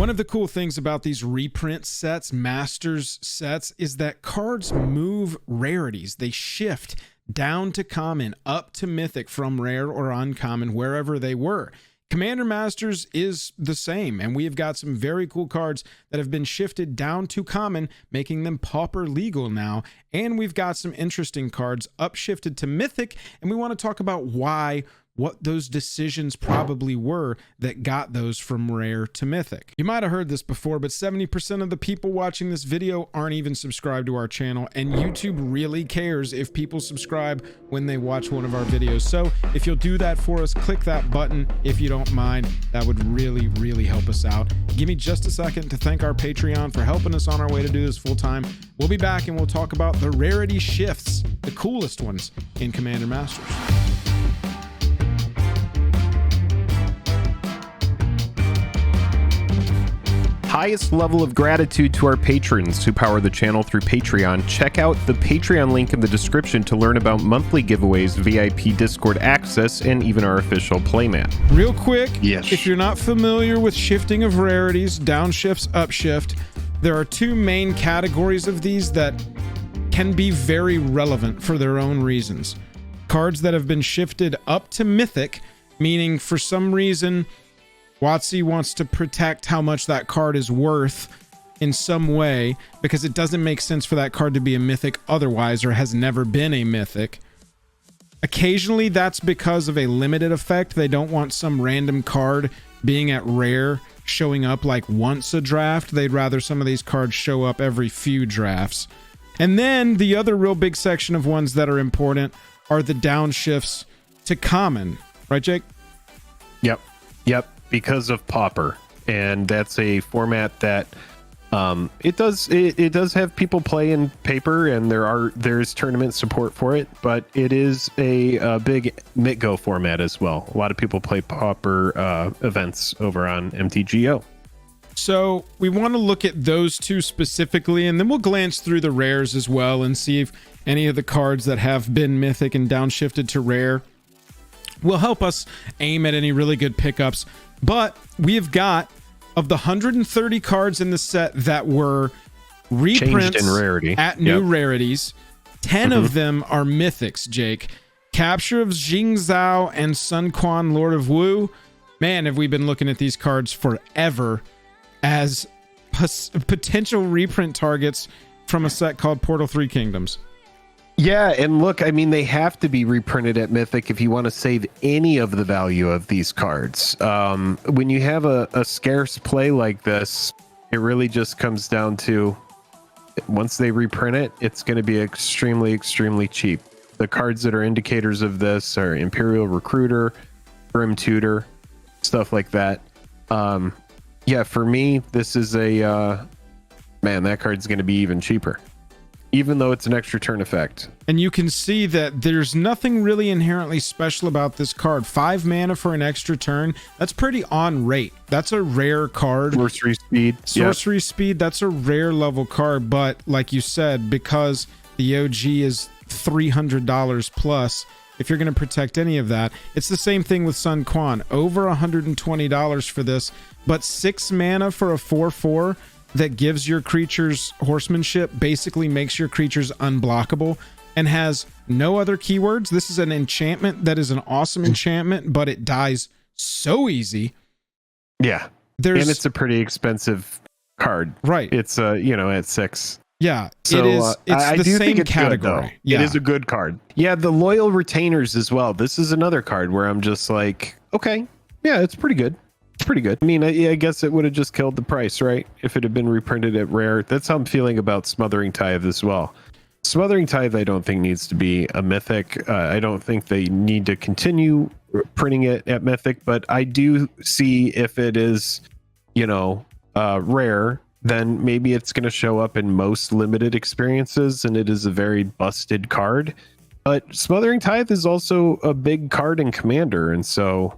One of the cool things about these reprint sets, Masters sets, is that cards move rarities. They shift down to common, up to mythic from rare or uncommon, wherever they were. Commander Masters is the same, and we have got some very cool cards that have been shifted down to common, making them pauper legal now. And we've got some interesting cards upshifted to mythic, and we want to talk about why, what those decisions probably were that got those from rare to mythic. You might have heard this before, but 70% of the people watching this video aren't even subscribed to our channel, and YouTube really cares if people subscribe when they watch one of our videos. So if you'll do that for us, click that button if you don't mind. That would really, really help us out. Give me just a second to thank our Patreon for helping us on our way to do this full time. We'll be back and we'll talk about the rarity shifts, the coolest ones in Commander Masters. Highest level of gratitude to our patrons who power the channel through Patreon. Check out the Patreon link in the description to learn about monthly giveaways, VIP Discord access, and even our official playmat. Real quick, yes. If you're not familiar with shifting of rarities, downshifts, upshift, there are two main categories of these that can be very relevant for their own reasons. Cards that have been shifted up to mythic, meaning for some reason WotC wants to protect how much that card is worth in some way because it doesn't make sense for that card to be a mythic otherwise, or has never been a mythic. Occasionally that's because of a limited effect. They don't want some random card being at rare showing up like once a draft. They'd rather some of these cards show up every few drafts. And then the other real big section of ones that are important are the downshifts to common. Right, Jake? Yep. Because of Pauper, and that's a format that it does have people play in paper, and there's tournament support for it, but it is a big MTGO format as well. A lot of people play Pauper events over on MTGO. So we want to look at those two specifically, and then we'll glance through the rares as well and see if any of the cards that have been mythic and downshifted to rare will help us aim at any really good pickups. But we have got, of the 130 cards in the set that were reprints in rarity at new rarities, 10 of them are mythics, Jake. Capture of Jing Zhao and Sun Quan, Lord of Wu. Man, have we been looking at these cards forever as potential reprint targets from a set called Portal 3 Kingdoms. Yeah, and look, I mean, they have to be reprinted at Mythic if you want to save any of the value of these cards. When you have a scarce play like this, it really just comes down to, once they reprint it, it's going to be extremely, extremely cheap. The cards that are indicators of this are Imperial Recruiter, Grim Tutor, stuff like that. Yeah, for me, this is a... man, that card's going to be even cheaper, even though it's an extra turn effect. And you can see that there's nothing really inherently special about this card. 5 mana for an extra turn. That's pretty on rate. That's a rare card. Sorcery speed. Sorcery speed, that's a rare level card. But like you said, because the OG is $300 plus, if you're going to protect any of that, it's the same thing with Sun Quan. Over $120 for this, but 6 mana for a 4/4 that gives your creatures horsemanship, basically makes your creatures unblockable, and has no other keywords. This is an enchantment that is an awesome enchantment, but it dies so easy. Yeah. And it's a pretty expensive card. Right. It's at 6. Yeah, so, it is. It's the same category. Yeah. It is a good card. Yeah, the Loyal Retainers as well. This is another card where I'm just like, okay, yeah, it's pretty good. It's pretty good. I mean, I guess it would have just killed the price, right? If it had been reprinted at rare. That's how I'm feeling about Smothering Tithe as well. Smothering Tithe, I don't think needs to be a mythic. I don't think they need to continue printing it at mythic, but I do see if it is, rare, then maybe it's going to show up in most limited experiences, and it is a very busted card. But Smothering Tithe is also a big card in Commander, and so...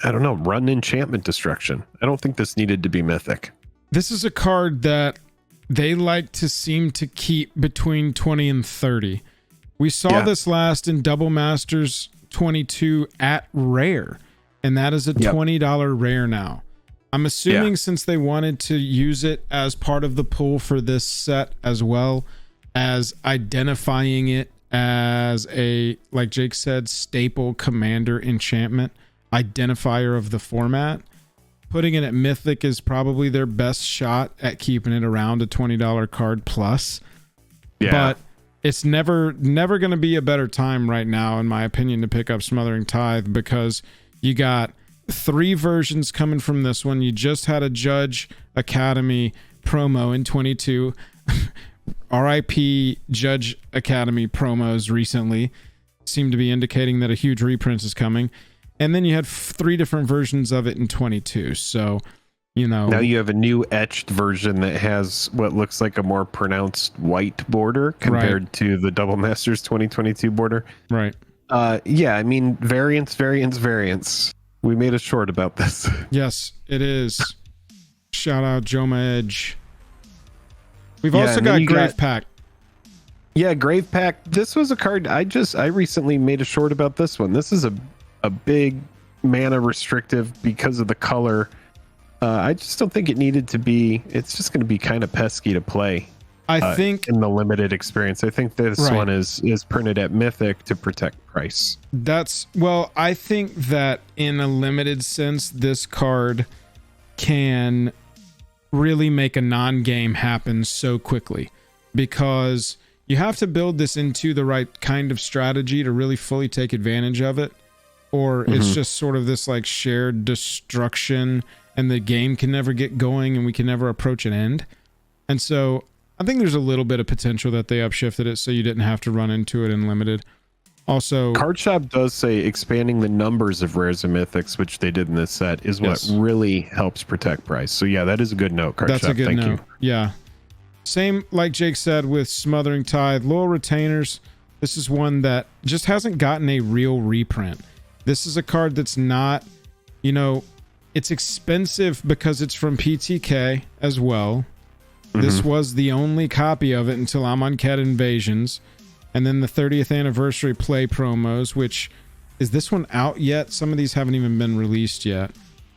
I don't know, run enchantment destruction. I don't think this needed to be mythic. This is a card that they like to seem to keep between 20 and 30. We saw this last in Double Masters 22 at rare, and that is a $20 rare now. I'm assuming since they wanted to use it as part of the pool for this set, as well as identifying it as a, like Jake said, staple commander enchantment identifier of the format, putting it at Mythic is probably their best shot at keeping it around a $20 card plus. Yeah. But it's never going to be a better time right now, in my opinion, to pick up Smothering Tithe, because you got 3 versions coming from this one. You just had a Judge Academy promo in 22. RIP Judge Academy promos recently seem to be indicating that a huge reprint is coming. And then you had 3 different versions of it in 22. So, you know, now you have a new etched version that has what looks like a more pronounced white border compared to the Double Masters 2022 border. Right. Yeah, I mean, variance. We made a short about this. Yes, it is. Shout out Joma Edge. We've also got Grave Pact. Yeah, Grave Pact. This was a card I recently made a short about this one. This is a big mana restrictive because of the color. I just don't think it needed to be. It's just going to be kind of pesky to play. I think in the limited experience, I think this one is printed at Mythic to protect price. I think that in a limited sense, this card can really make a non-game happen so quickly, because you have to build this into the right kind of strategy to really fully take advantage of it, or it's just sort of this like shared destruction and the game can never get going and we can never approach an end. And so I think there's a little bit of potential that they upshifted it so you didn't have to run into it in limited. Also, Card Shop does say expanding the numbers of rares and mythics, which they did in this set, is what really helps protect price. So yeah, that is a good note, Card Shop. That's a good Thank note. you. Yeah. Same like Jake said with Smothering Tithe. Loyal Retainers, this is one that just hasn't gotten a real reprint. This is a card that's not, you know, it's expensive because it's from PTK as well. This was the only copy of it until Amonkhet Invasions. And then the 30th anniversary play promos, which is this one out yet? Some of these haven't even been released yet.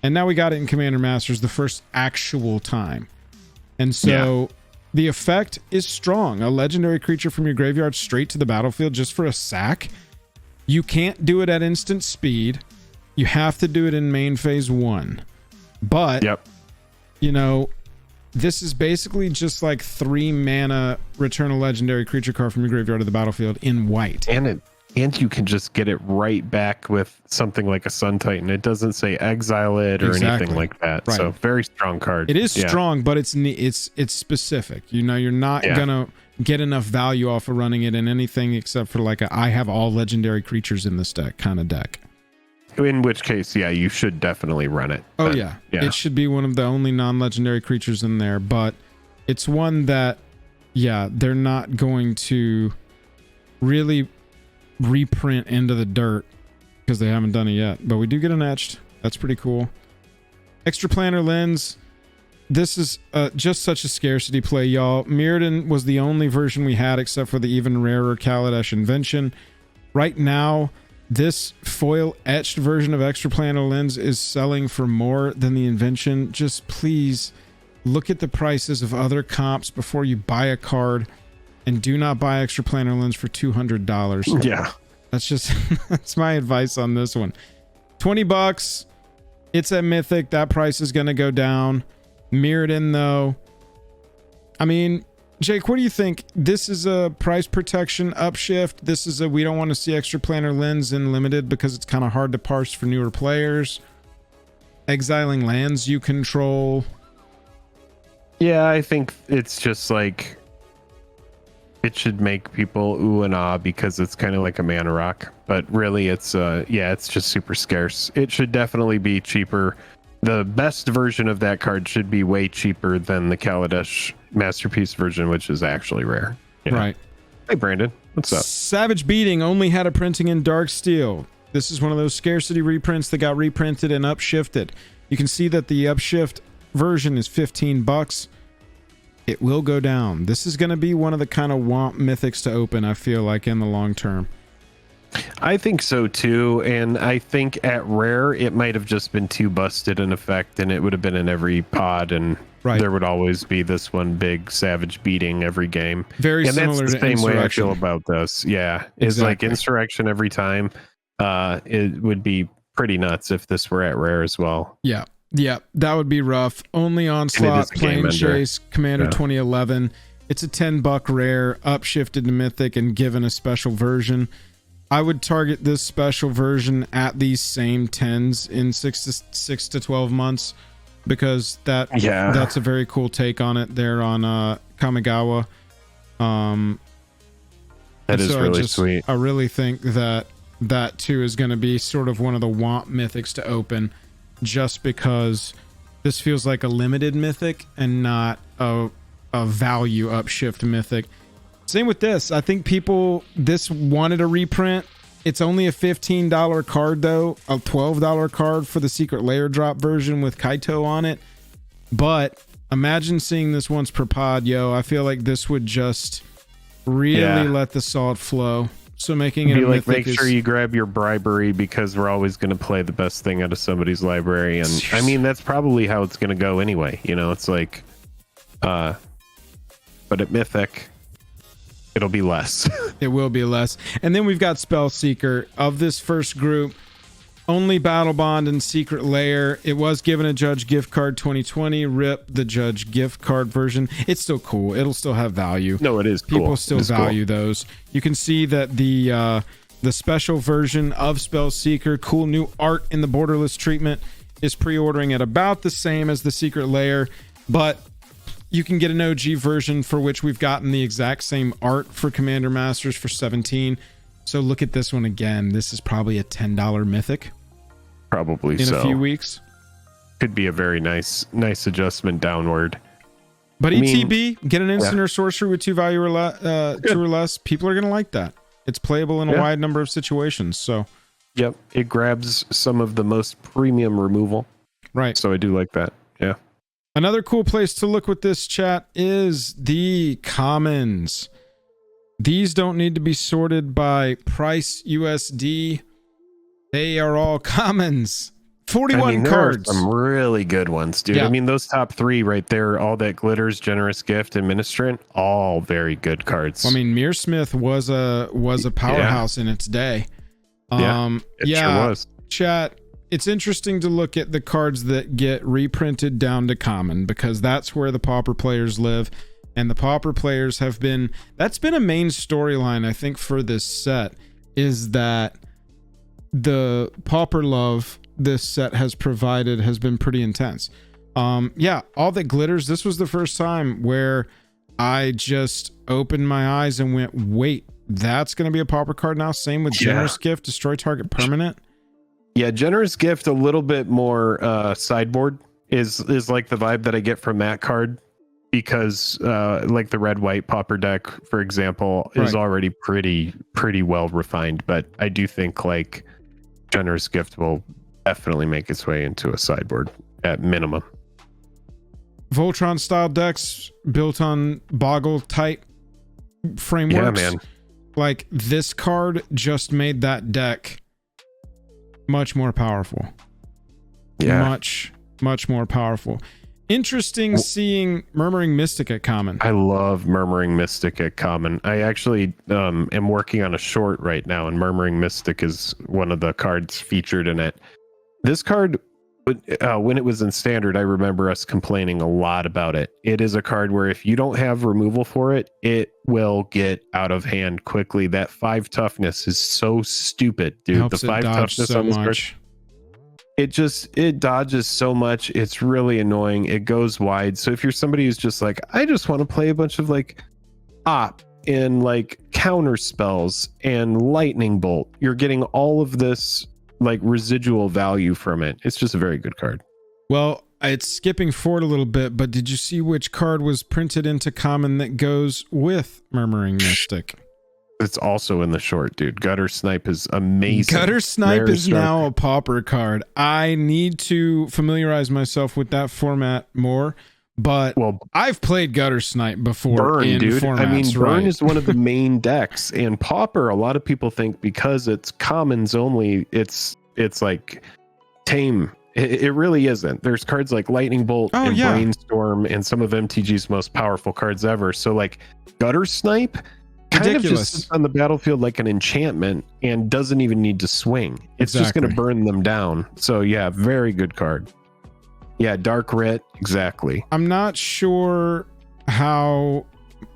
And now we got it in Commander Masters the first actual time. And so the effect is strong. A legendary creature from your graveyard straight to the battlefield just for a sack. You can't do it at instant speed. You have to do it in main phase 1. But, you know, this is basically just like 3 mana return a legendary creature card from your graveyard to the battlefield in white. And you can just get it right back with something like a Sun Titan. It doesn't say exile it or anything like that. Right. So very strong card. It is strong, but it's specific. You know, you're not gonna get enough value off of running it in anything except for like I have all legendary creatures in this deck kind of deck. In which case, you should definitely run it. Oh, yeah. It should be one of the only non-legendary creatures in there, but it's one that, they're not going to really reprint into the dirt because they haven't done it yet. But we do get an etched. That's pretty cool. Extraplanar Lens. This is just such a scarcity play, y'all. Mirrodin was the only version we had except for the even rarer Kaladesh Invention. Right now, this foil etched version of Extraplanar Lens is selling for more than the Invention. Just please look at the prices of other comps before you buy a card, and do not buy Extraplanar Lens for $200. Yeah. That's just, that's my advice on this one. $20. It's at Mythic. That price is going to go down. Mirrodin, though. I mean, Jake, what do you think? This is a price protection upshift. This is we don't want to see Extraplanar Lens in limited because it's kind of hard to parse for newer players. Exiling lands you control. Yeah, I think it's just like it should make people ooh and ah because it's kind of like a mana rock, but really it's it's just super scarce. It should definitely be cheaper. The best version of that card should be way cheaper than the Kaladesh Masterpiece version, which is actually rare. Right. Hey, Brandon. What's up? Savage Beating only had a printing in Dark Steel. This is one of those scarcity reprints that got reprinted and upshifted. You can see that the upshift version is $15. It will go down. This is going to be one of the kind of womp mythics to open, I feel like, in the long term. I think so too, and I think at rare it might have just been too busted in effect, and it would have been in every pod, and there would always be this one big savage beating every game. Very and similar that's the to same way I Insurrection. feel about this. Yeah, it's like Insurrection every time. It would be pretty nuts if this were at rare as well. Yeah, that would be rough. Only Onslaught, Plane Chase, Commander 2011. It's a $10 rare, upshifted to Mythic and given a special version. I would target this special version at these same 10s in 6 to 12 months because that's a very cool take on it there on Kamigawa. That is really sweet. I really think that too is going to be sort of one of the want mythics to open, just because this feels like a limited mythic and not a value upshift mythic. Same with this. I think this wanted a reprint. It's only a $15 card though, a $12 card for the secret layer drop version with Kaito on it. But imagine seeing this once per pod, yo. I feel like this would just really let the salt flow. So making it a like, mythic make sure you grab your bribery, because we're always going to play the best thing out of somebody's library. And I mean, that's probably how it's going to go anyway. You know, it's like, but at Mythic, it'll be less. It will be less. And then we've got Spellseeker. Of this first group, only Battle Bond and Secret Lair. It was given a Judge gift card 2020. RIP the Judge gift card version. It's still cool. It'll still have value. No, it is cool. People still value those. You can see that the special version of Spellseeker, cool new art in the borderless treatment, is pre-ordering at about the same as the Secret Lair, but you can get an OG version for which we've gotten the exact same art for Commander Masters for 17. So look at this one again. This is probably a $10 mythic. Probably in a few weeks. Could be a very nice adjustment downward. But ETB, get an instant or sorcery with 2 value or 2 or less. People are going to like that. It's playable in a wide number of situations. So, yep, it grabs some of the most premium removal. Right. So I do like that. Yeah. Another cool place to look with this chat is the commons. These don't need to be sorted by price USD. They are all commons. 41 cards. There are some really good ones, dude. Yeah. I mean, those top 3 right there, All That Glitters, Generous Gift, and Ministrant, all very good cards. I mean, Mearsmith was a powerhouse in its day. It sure was. Chat, it's interesting to look at the cards that get reprinted down to common, because that's where the Pauper players live. And the Pauper players that's been a main storyline, I think, for this set, is that the Pauper love this set has provided has been pretty intense. All That Glitters, this was the first time where I just opened my eyes and went, wait, that's going to be a Pauper card now? Same with Generous Gift, destroy target permanent. Yeah, Generous Gift, a little bit more sideboard is like the vibe that I get from that card, because like the red-white Pauper deck, for example, is already pretty well refined. But I do think like Generous Gift will definitely make its way into a sideboard at minimum. Voltron style decks built on Boggle type frameworks. Yeah, man. Like, this card just made that deck much more powerful. Yeah. Much more powerful. Interesting seeing Murmuring Mystic at common. I love Murmuring Mystic at common. I actually am working on a short right now, and Murmuring Mystic is one of the cards featured in it. This card, when it was in standard, I remember us complaining a lot about it. It is a card where if you don't have removal for it, it will get out of hand quickly. That 5 toughness is so stupid, dude. The 5 toughness on this card, it dodges so much. It's really annoying. It goes wide. So if you're somebody who's just like, I just want to play a bunch of like op and like counter spells and lightning bolt, you're getting all of this like residual value from it. It's just a very good card. Well, it's skipping forward a little bit, but did you see which card was printed into common that goes with Murmuring Mystic? It's also in the short, dude. Gutter Snipe is amazing. Gutter Snipe is now a Pauper card. I need to familiarize myself with that format more, But Well, I've played Gutter Snipe before Burn, in dude. formats. I mean, Burn right? is one of the main decks, and Pauper. A lot of people think because it's commons only, it's like tame. It really isn't. There's cards like Lightning Bolt and Brainstorm, and some of MTG's most powerful cards ever. So like Gutter Snipe, kind of just sits on the battlefield like an enchantment and doesn't even need to swing. It's just going to burn them down. So yeah, very good card. Yeah, Dark Writ, exactly. I'm not sure how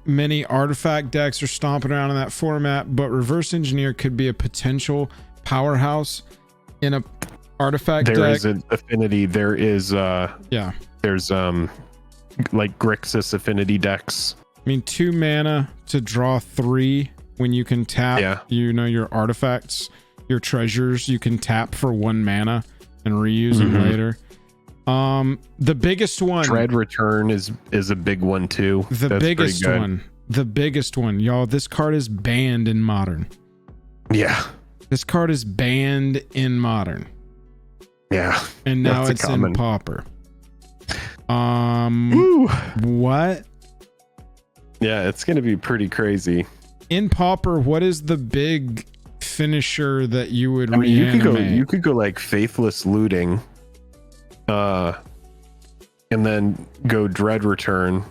many artifact decks are stomping around in that format, but Reverse Engineer could be a potential powerhouse in a artifact deck. There is an affinity. There is there's like Grixis affinity decks. I mean, 2 mana to draw 3 when you can tap, your artifacts, your treasures, you can tap for 1 mana and reuse them later. The biggest one, Dread Return is a big one too. The biggest one, y'all. This card is banned in Modern. Yeah, this card is banned in Modern. Yeah, and now it's in Pauper. What? Yeah, it's gonna be pretty crazy. In Pauper, what is the big finisher that you would reanimate? You could go like Faithless Looting. And then go Dread Return.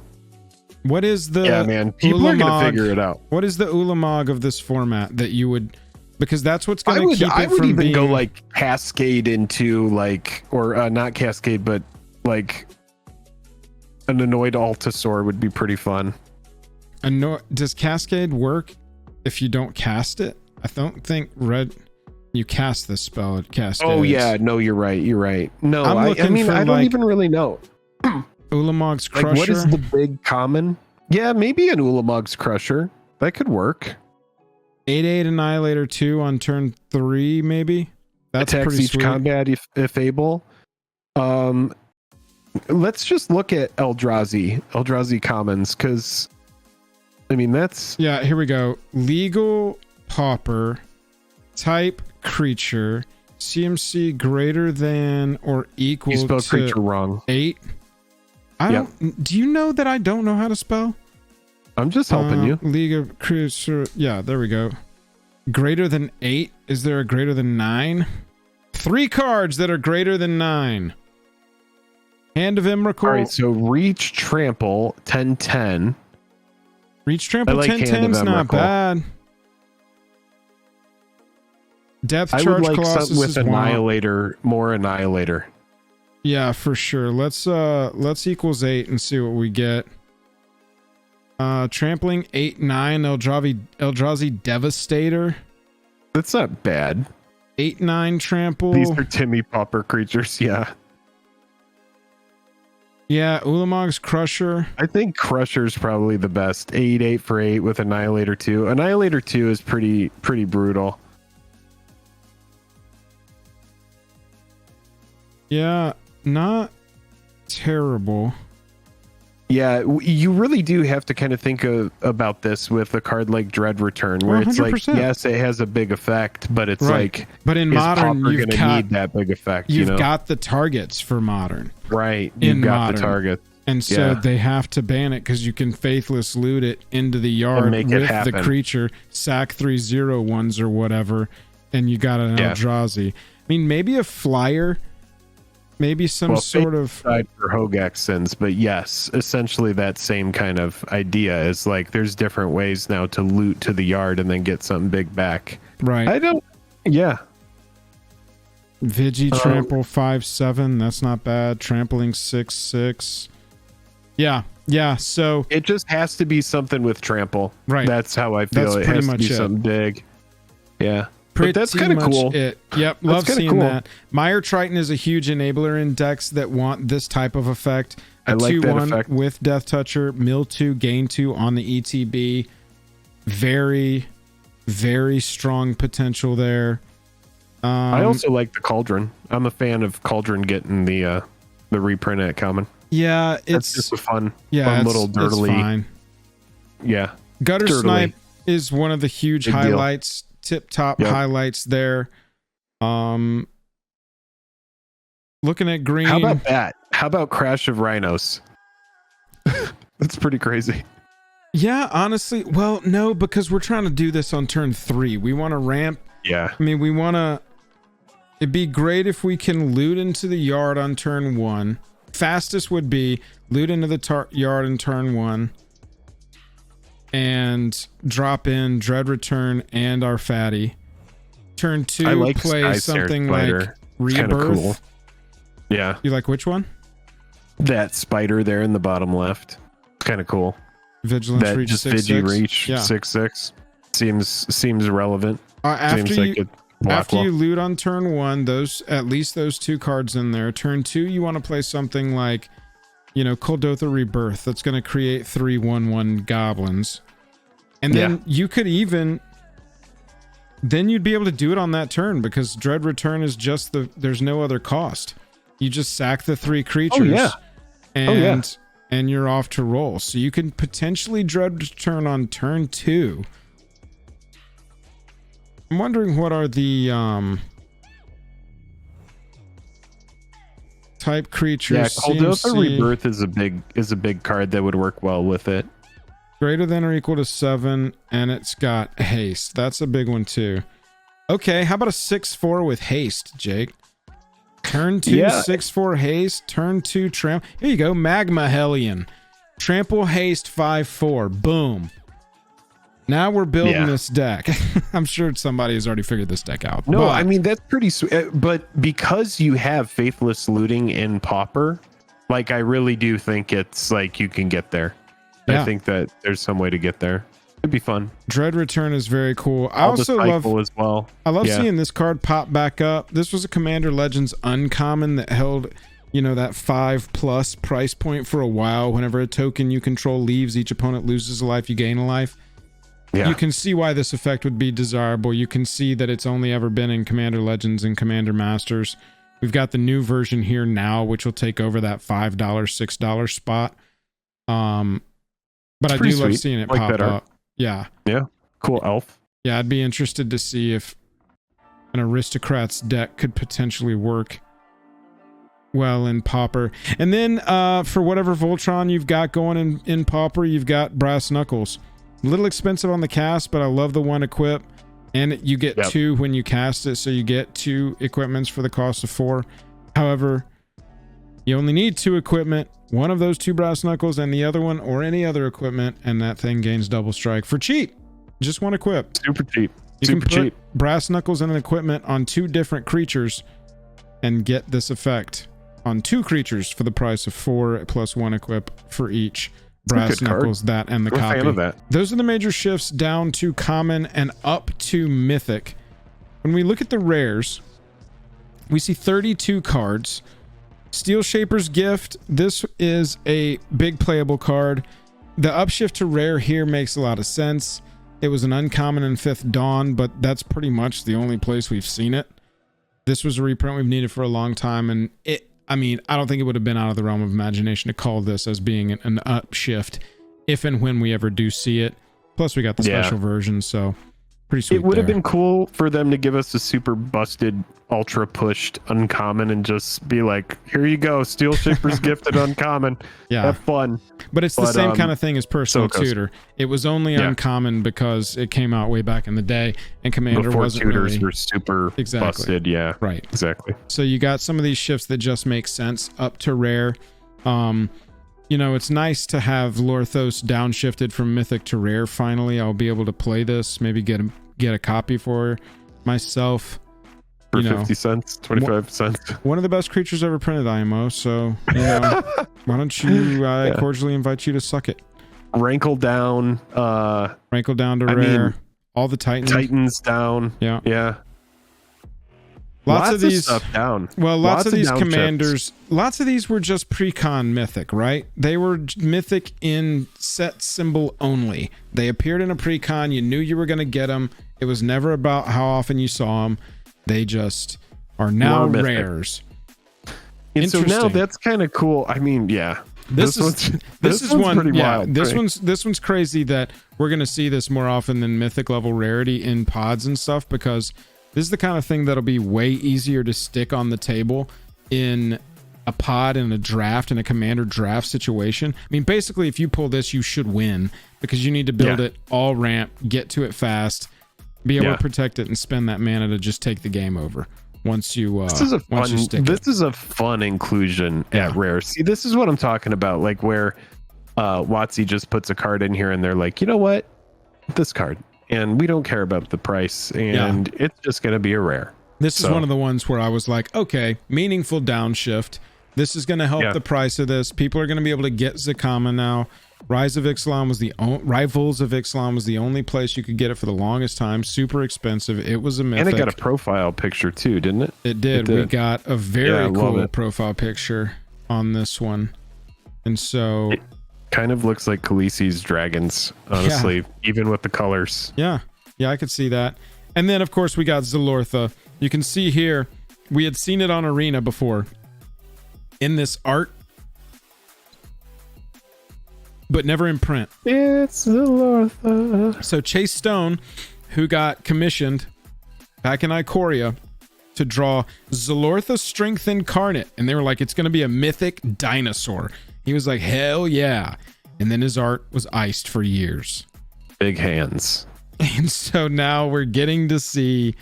What is the people are gonna figure it out. What is the Ulamog of this format that you would, because that's what's gonna keep it I would from even being... go like Cascade into like, or not Cascade, but like an Annoyed Altasaur would be pretty fun. Does Cascade work if you don't cast it? I don't think you cast the spell at Cascade. Oh yeah, no, you're right. No, I mean, I don't even really know. Ulamog's Crusher. Like, what is the big common? Yeah, maybe an Ulamog's Crusher. That could work. 8/8 Annihilator 2 on turn 3, maybe. That's attacks pretty each sweet. combat if able. Let's just look at Eldrazi commons, because I mean that's here we go. Legal Pauper, type creature, CMC greater than or equal you spelled to creature wrong. 8. Do you know that I don't know how to spell? I'm just helping you. League of Creature. Yeah, there we go. Greater than 8. Is there a greater than 9? 3 cards that are greater than 9. Hand of Emrakul. All right, so Reach Trample 10/10. Reach Trample 10/10 is not bad. Depth I Charge would like Colossus something with is Annihilator, more Annihilator. Yeah, for sure. Let's equals 8 and see what we get. Trampling 8/9 Eldrazi Devastator. That's not bad. 8/9 trample. These are Timmy Pauper creatures, yeah. Yeah, Ulamog's Crusher. I think Crusher's probably the best. 8/8 for 8 with Annihilator 2. Annihilator 2 is pretty brutal. Yeah, not terrible. Yeah, you really do have to kind of think about this with a card like Dread Return, where it's 100%. like, yes, it has a big effect, but it's like, but in Modern, you're going to need that big effect. You've got the targets for Modern, right? You've got the targets, and so they have to ban it because you can Faithless Loot it into the yard with the creature, sack 3/0/1s or whatever, and you got an Eldrazi. I mean, maybe a flyer. Maybe some sort of side for Hogaxins, but yes, essentially that same kind of idea is like there's different ways now to loot to the yard and then get something big back. Right. Vigi Trample 5/7. That's not bad. Trampling 6/6. Yeah. So it just has to be something with trample. Right. That's how I feel. It has to be something big. Yeah. But that's kind of cool. Yep, love seeing that. Mire Triton is a huge enabler in decks that want this type of effect. I like that effect. With Death Toucher, mill 2, gain 2 on the ETB. Very, very strong potential there. I also like the Cauldron. I'm a fan of Cauldron getting the reprint at common. Yeah, it's just a fun little dirtily. It's fine. Yeah. Gutter Snipe is one of the huge highlights. Tip top highlights there. Looking at green. How about that? How about Crash of Rhinos? That's pretty crazy. Yeah, honestly, well, no, because we're trying to do this on turn 3. We want to ramp. Yeah. I mean, we want to. It'd be great if we can loot into the yard on turn 1. Fastest would be loot into the yard in turn 1 and drop in Dread Return and our fatty. Turn 2, I like play something like Rebirth. Cool. Yeah. You like which one? That spider there in the bottom left. Kind of cool. Vigilance that reach just 6/6. reach 6/6 seems relevant. After seems you, after you loot on turn 1, at least those 2 cards in there. Turn 2, you want to play something like, Kuldotha Rebirth. That's going to create 3/1/1 goblins, and then you could even. Then you'd be able to do it on that turn because Dread Return is just there's no other cost. You just sack the 3 creatures. And you're off to roll. So you can potentially Dread Return on turn 2. I'm wondering what are the type creatures. Yeah, Kuldotha Rebirth is a big card that would work well with it. Greater than or equal to 7, and it's got haste. That's a big one too. Okay, how about a 6/4 with haste, Jake? Turn 2, 6/4 haste. Turn 2, trample. Here you go, Magma Hellion. Trample haste 5/4. Boom. Now we're building this deck. I'm sure somebody has already figured this deck out. No, I mean, that's pretty sweet. But because you have Faithless Looting in Pauper, like, I really do think it's like you can get there. I think that there's some way to get there. It'd be fun. Dread Return is very cool. I also love as well. I love seeing this card pop back up. This was a Commander Legends uncommon that held, that 5+ price point for a while. Whenever a token you control leaves, each opponent loses a life, you gain a life. Yeah. You can see why this effect would be desirable. You can see that it's only ever been in Commander Legends and Commander Masters. We've got the new version here now, which will take over that $5, $6 spot. But I do love seeing it pop up. Yeah. Yeah. Cool elf. Yeah, I'd be interested to see if an Aristocrats deck could potentially work well in Pauper. And then for whatever Voltron you've got going in Pauper, you've got Brass Knuckles. A little expensive on the cast, but I love the 1 equip. And you get 2 when you cast it, so you get 2 equipments for the cost of 4. However, you only need 2 equipment. One of those 2 Brass Knuckles and the other one or any other equipment, and that thing gains double strike for cheap. Just 1 equip. Super cheap. You can put Brass Knuckles and an equipment on 2 different creatures and get this effect on 2 creatures for the price of 4 plus 1 equip for each. Brass Knuckles, that and the copy. Fan of that. Those are the major shifts down to common and up to mythic. When we look at the rares, we see 32 cards. Steel Shaper's Gift, this is a big playable card. The upshift to rare here makes a lot of sense. It was an uncommon in 5th Dawn, but that's pretty much the only place we've seen it. This was a reprint we've needed for a long time, and I don't think it would have been out of the realm of imagination to call this as being an upshift if and when we ever do see it. Plus, we got the special version, so pretty sweet. It would have been cool for them to give us a super busted, ultra pushed uncommon and just be like, here you go, Steel Shaper's Gifted uncommon. Yeah. Have fun. But it's the same kind of thing as Personal Tutor. It was only uncommon because it came out way back in the day, and Commander wasn't tutors really... were super busted. Yeah, right. Exactly. So you got some of these shifts that just make sense up to rare. It's nice to have Lorthos downshifted from Mythic to rare. Finally, I'll be able to play this, maybe get a copy for myself. For 50 cents, 25 cents. One of the best creatures ever printed, IMO. So, why don't you, I cordially invite you to suck it. Rankle down. Rankle down to rare. All the Titans down. Yeah. Yeah. Lots of these stuff down. Well, lots of these commanders, lots of these were just pre-con mythic, right? They were mythic in set symbol only. They appeared in a pre-con. You knew you were going to get them. It was never about how often you saw them. They just are now rares. And so now that's kind of cool. I mean, this is one pretty wild. This one's crazy that we're going to see this more often than mythic level rarity in pods and stuff, because this is the kind of thing that'll be way easier to stick on the table in a pod in a draft, in a commander draft situation. I mean, basically, if you pull this, you should win because you need to build it all ramp, get to it fast, be able to protect it, and spend that mana to just take the game over. Once you this is a fun inclusion at Rare. See, this is what I'm talking about, like where WotC just puts a card in here and they're like, you know what, this card, and we don't care about the price, and it's just going to be a rare. This is one of the ones where I was like, okay, meaningful downshift. This is going to help the price of this. People are going to be able to get Zakama now. Rivals of Ixalan was the only place you could get it for the longest time. Super expensive. It was a mythic. And it got a profile picture too, didn't it? It did. We got a very cool profile picture on this one. And so... It kind of looks like Khaleesi's dragons, honestly, even with the colors. Yeah. Yeah, I could see that. And then, of course, we got Zalortha. You can see here, we had seen it on Arena before in this art, but never in print. It's Zalortha. So Chase Stone, who got commissioned back in Ikoria to draw Zalortha Strength Incarnate, and they were like, it's going to be a mythic dinosaur. He was like, hell yeah. And then his art was iced for years. Big hands. And so now we're getting to see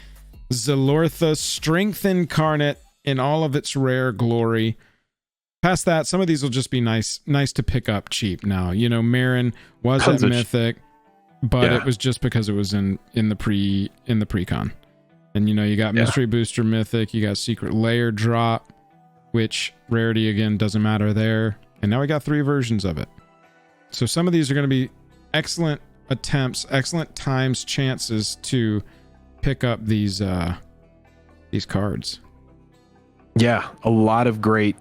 Zalortha Strength Incarnate in all of its rare glory. Past that, some of these will just be nice to pick up cheap now. You know, Marin was at mythic, but it was just because it was in the pre-con. And you know, you got Mystery Booster mythic, you got Secret Layer drop, which rarity again doesn't matter there. And now we got 3 versions of it. So some of these are going to be excellent attempts, excellent times, chances to pick up these cards. Yeah, a lot of great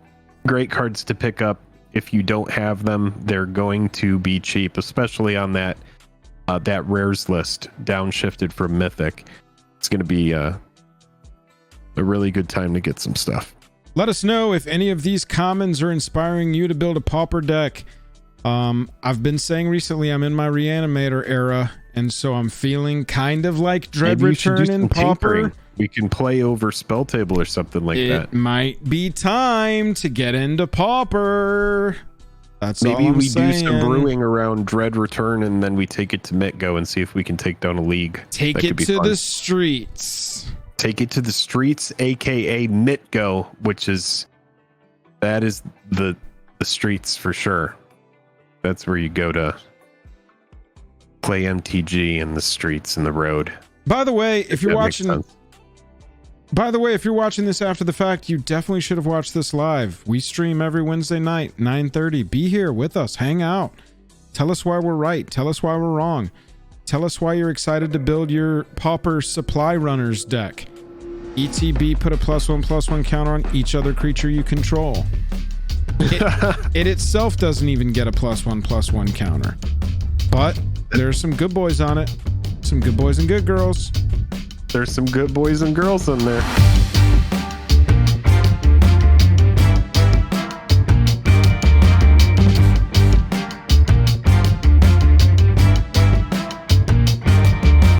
cards to pick up. If you don't have them, they're going to be cheap, especially on that rares list downshifted from mythic. It's going to be a really good time to get some stuff. Let us know if any of these commons are inspiring you to build a pauper deck. I've been saying recently I'm in my Reanimator era, and so I'm feeling kind of like Dread Return in Pauper. We can play over Spell Table or something like that. It might be time to get into Pauper. That's all I'm saying. Maybe we do some brewing around Dread Return, and then we take it to Mitgo and see if we can take down a league. Take it to the streets. Take it to the streets, aka Mitgo, that is the streets for sure. That's where you go to play MTG in the streets and the road. By the way, if you're watching this after the fact, you definitely should have watched this live. We stream every Wednesday night, 9:30. Be here with us, hang out. Tell us why we're right. Tell us why we're wrong. Tell us why you're excited to build your Pauper Supply Runners deck. ETB, put a +1/+1 counter on each other creature you control. It itself doesn't even get a +1/+1 counter. But there's some good boys on it. Some good boys and good girls. There's some good boys and girls in there.